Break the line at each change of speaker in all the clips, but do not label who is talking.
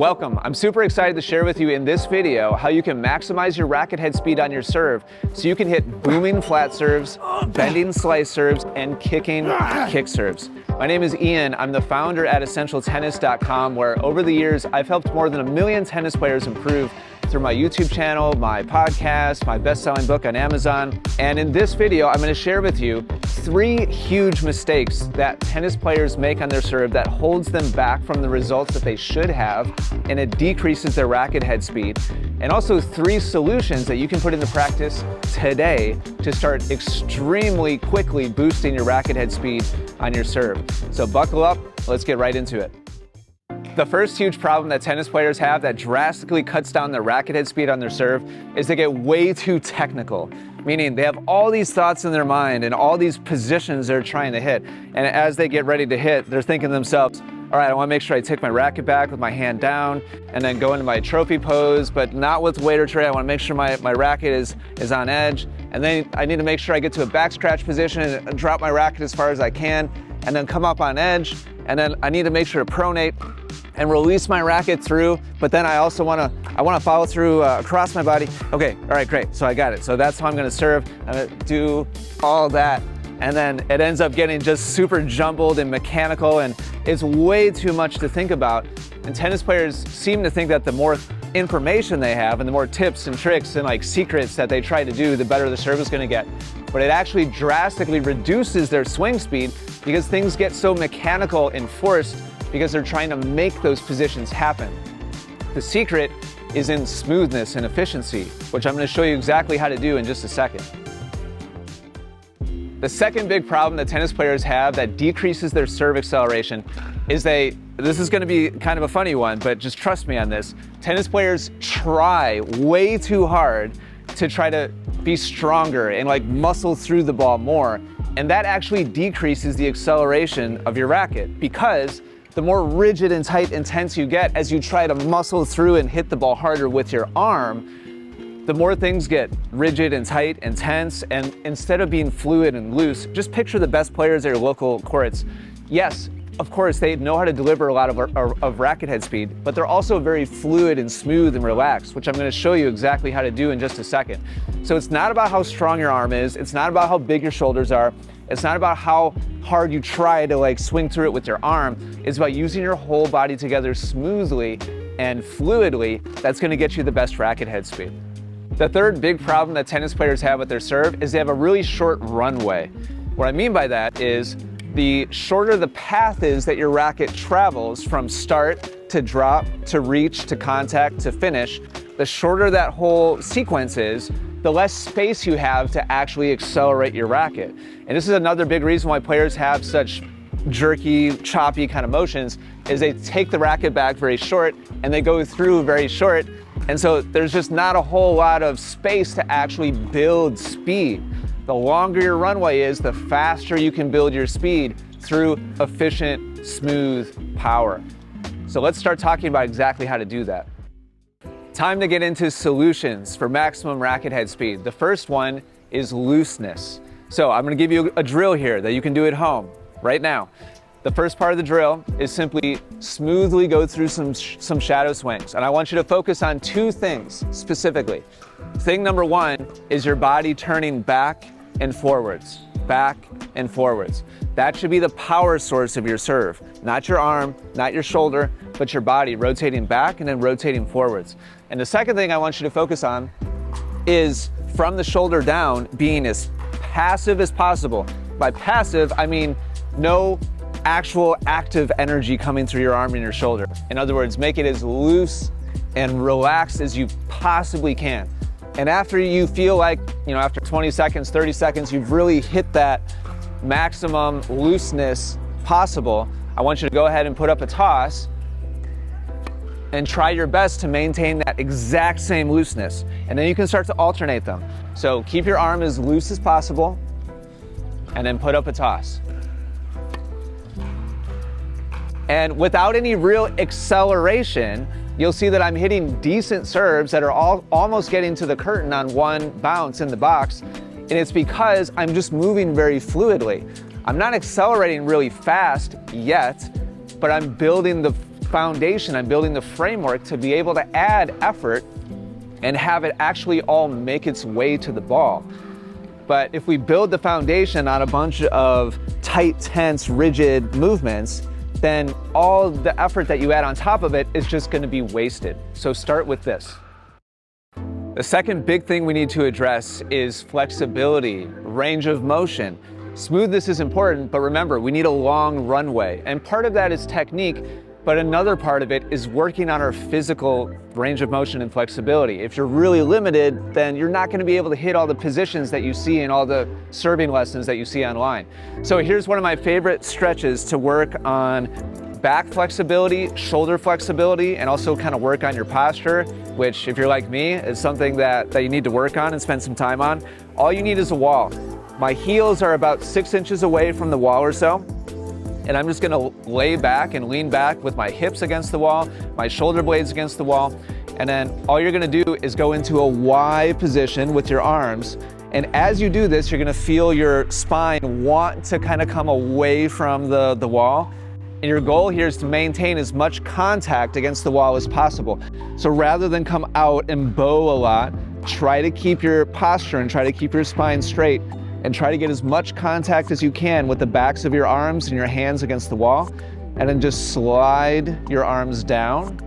Welcome. I'm super excited to share with you in this video how you can maximize your racket head speed on your serve so you can hit booming flat serves, bending slice serves, and kicking kick serves. My name is Ian. I'm the founder at EssentialTennis.com, where over the years I've helped more than 1 million tennis players improve through my YouTube channel, my podcast, my best-selling book on Amazon. And in this video, I'm going to share with you 3 huge mistakes that tennis players make on their serve that holds them back from the results that they should have, and it decreases their racket head speed. And also 3 solutions that you can put into practice today to start extremely quickly boosting your racket head speed on your serve. So buckle up, let's get right into it. The first huge problem that tennis players have that drastically cuts down their racket head speed on their serve is they get way too technical, meaning they have all these thoughts in their mind and all these positions they're trying to hit. And as they get ready to hit, they're thinking to themselves, all right, I want to make sure I take my racket back with my hand down and then go into my trophy pose, but not with weight or tray. I want to make sure my racket is on edge. And then I need to make sure I get to a back scratch position and drop my racket as far as I can, and then come up on edge. And then I need to make sure to pronate and release my racket through, but then I also want to follow through across my body. Okay, all right, great, so I got it. So that's how I'm gonna serve. I'm gonna do all that, and then it ends up getting just super jumbled and mechanical, and it's way too much to think about. And tennis players seem to think that the more information they have and the more tips and tricks and like secrets that they try to do, the better the serve is gonna get. But it actually drastically reduces their swing speed because things get so mechanical and forced because they're trying to make those positions happen. The secret is in smoothness and efficiency, which I'm going to show you exactly how to do in just a second. The second big problem that tennis players have that decreases their serve acceleration is this is going to be kind of a funny one, but just trust me on this. Tennis players try way too hard to try to be stronger and like muscle through the ball more. And that actually decreases the acceleration of your racket, because the more rigid and tight and tense you get as you try to muscle through and hit the ball harder with your arm, the more things get rigid and tight and tense. And instead of being fluid and loose, just picture the best players at your local courts. Yes, of course, they know how to deliver a lot of racket head speed, but they're also very fluid and smooth and relaxed, which I'm going to show you exactly how to do in just a second. So it's not about how strong your arm is. It's not about how big your shoulders are. It's not about how hard you try to like swing through it with your arm. It's about using your whole body together smoothly and fluidly. That's going to get you the best racket head speed. The third big problem that tennis players have with their serve is they have a really short runway. What I mean by that is the shorter the path is that your racket travels from start to drop to reach to contact to finish, the shorter that whole sequence is, the less space you have to actually accelerate your racket. And this is another big reason why players have such jerky, choppy kind of motions, is they take the racket back very short and they go through very short. And so there's just not a whole lot of space to actually build speed. The longer your runway is, the faster you can build your speed through efficient, smooth power. So let's start talking about exactly how to do that. Time to get into solutions for maximum racket head speed. The first one is looseness. So I'm going to give you a drill here that you can do at home right now. The first part of the drill is simply smoothly go through some shadow swings. And I want you to focus on 2 things specifically. Thing number 1 is your body turning back and forwards, back and forwards. That should be the power source of your serve. Not your arm, not your shoulder, but your body rotating back and then rotating forwards. And the second thing I want you to focus on is from the shoulder down, being as passive as possible. By passive, I mean no actual active energy coming through your arm and your shoulder. In other words, make it as loose and relaxed as you possibly can. And after you feel like, after 20 seconds, 30 seconds, you've really hit that maximum looseness possible, I want you to go ahead and put up a toss and try your best to maintain that exact same looseness. And then you can start to alternate them. So keep your arm as loose as possible and then put up a toss. And without any real acceleration, you'll see that I'm hitting decent serves that are almost getting to the curtain on one bounce in the box. And it's because I'm just moving very fluidly. I'm not accelerating really fast yet, but I'm building the foundation, I'm building the framework to be able to add effort and have it actually all make its way to the ball. But if we build the foundation on a bunch of tight, tense, rigid movements, then all the effort that you add on top of it is just going to be wasted. So start with this. The second big thing we need to address is flexibility, range of motion. Smoothness is important, but remember, we need a long runway. And part of that is technique, but another part of it is working on our physical range of motion and flexibility. If you're really limited, then you're not going to be able to hit all the positions that you see in all the serving lessons that you see online. So here's one of my favorite stretches to work on back flexibility, shoulder flexibility, and also kind of work on your posture, which if you're like me, is something that you need to work on and spend some time on. All you need is a wall. My heels are about 6 inches away from the wall or so. And I'm just gonna lay back and lean back with my hips against the wall, my shoulder blades against the wall. And then all you're gonna do is go into a Y position with your arms. And as you do this, you're gonna feel your spine want to kind of come away from the wall. And your goal here is to maintain as much contact against the wall as possible. So rather than come out and bow a lot, try to keep your posture and try to keep your spine straight and try to get as much contact as you can with the backs of your arms and your hands against the wall. And then just slide your arms down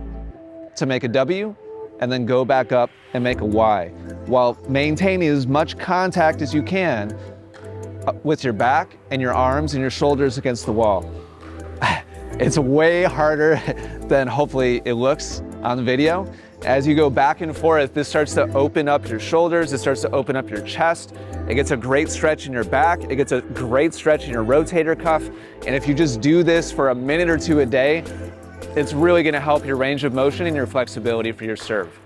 to make a W and then go back up and make a Y while maintaining as much contact as you can with your back and your arms and your shoulders against the wall. It's way harder than hopefully it looks on the video. As you go back and forth, this starts to open up your shoulders, it starts to open up your chest. It gets a great stretch in your back, it gets a great stretch in your rotator cuff. And if you just do this for a minute or two a day, it's really gonna help your range of motion and your flexibility for your serve.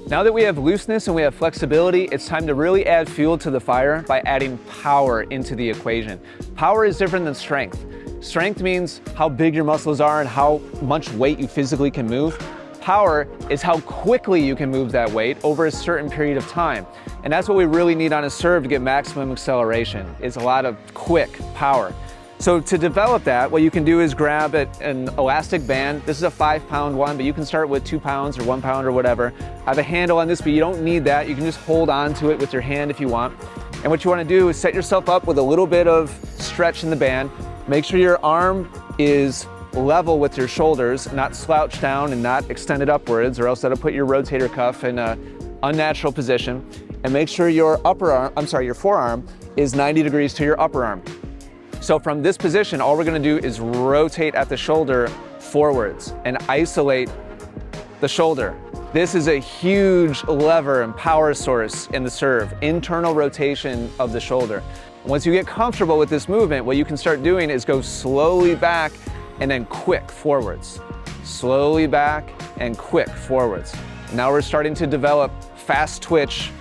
Now that we have looseness and we have flexibility, it's time to really add fuel to the fire by adding power into the equation. Power is different than strength. Strength means how big your muscles are and how much weight you physically can move. Power is how quickly you can move that weight over a certain period of time. And that's what we really need on a serve to get maximum acceleration, is a lot of quick power. So to develop that, what you can do is grab an elastic band. This is a 5-pound one, but you can start with 2 pounds or 1 pound or whatever. I have a handle on this, but you don't need that. You can just hold on to it with your hand if you want. And what you want to do is set yourself up with a little bit of stretch in the band. Make sure your arm is level with your shoulders, not slouched down and not extended upwards, or else that'll put your rotator cuff in an unnatural position. And make sure your forearm is 90 degrees to your upper arm. So from this position, all we're gonna do is rotate at the shoulder forwards and isolate the shoulder. This is a huge lever and power source in the serve, internal rotation of the shoulder. Once you get comfortable with this movement, what you can start doing is go slowly back and then quick forwards. Slowly back and quick forwards. Now we're starting to develop fast twitch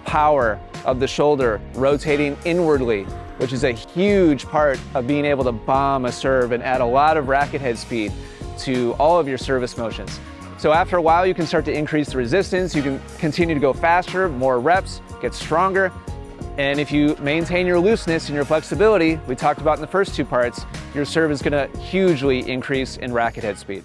power of the shoulder, rotating inwardly, which is a huge part of being able to bomb a serve and add a lot of racket head speed to all of your service motions. So after a while, you can start to increase the resistance. You can continue to go faster, more reps, get stronger. And if you maintain your looseness and your flexibility, we talked about in the first 2 parts, your serve is gonna hugely increase in racket head speed.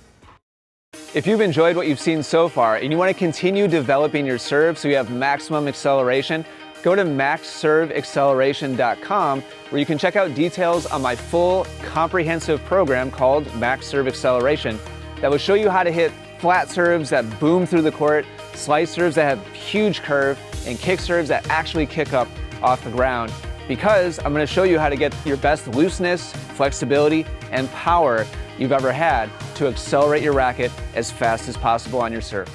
If you've enjoyed what you've seen so far and you wanna continue developing your serve so you have maximum acceleration, go to maxserveacceleration.com where you can check out details on my full comprehensive program called Max Serve Acceleration that will show you how to hit flat serves that boom through the court, slice serves that have huge curve, and kick serves that actually kick up off the ground, because I'm going to show you how to get your best looseness, flexibility, and power you've ever had to accelerate your racket as fast as possible on your serve.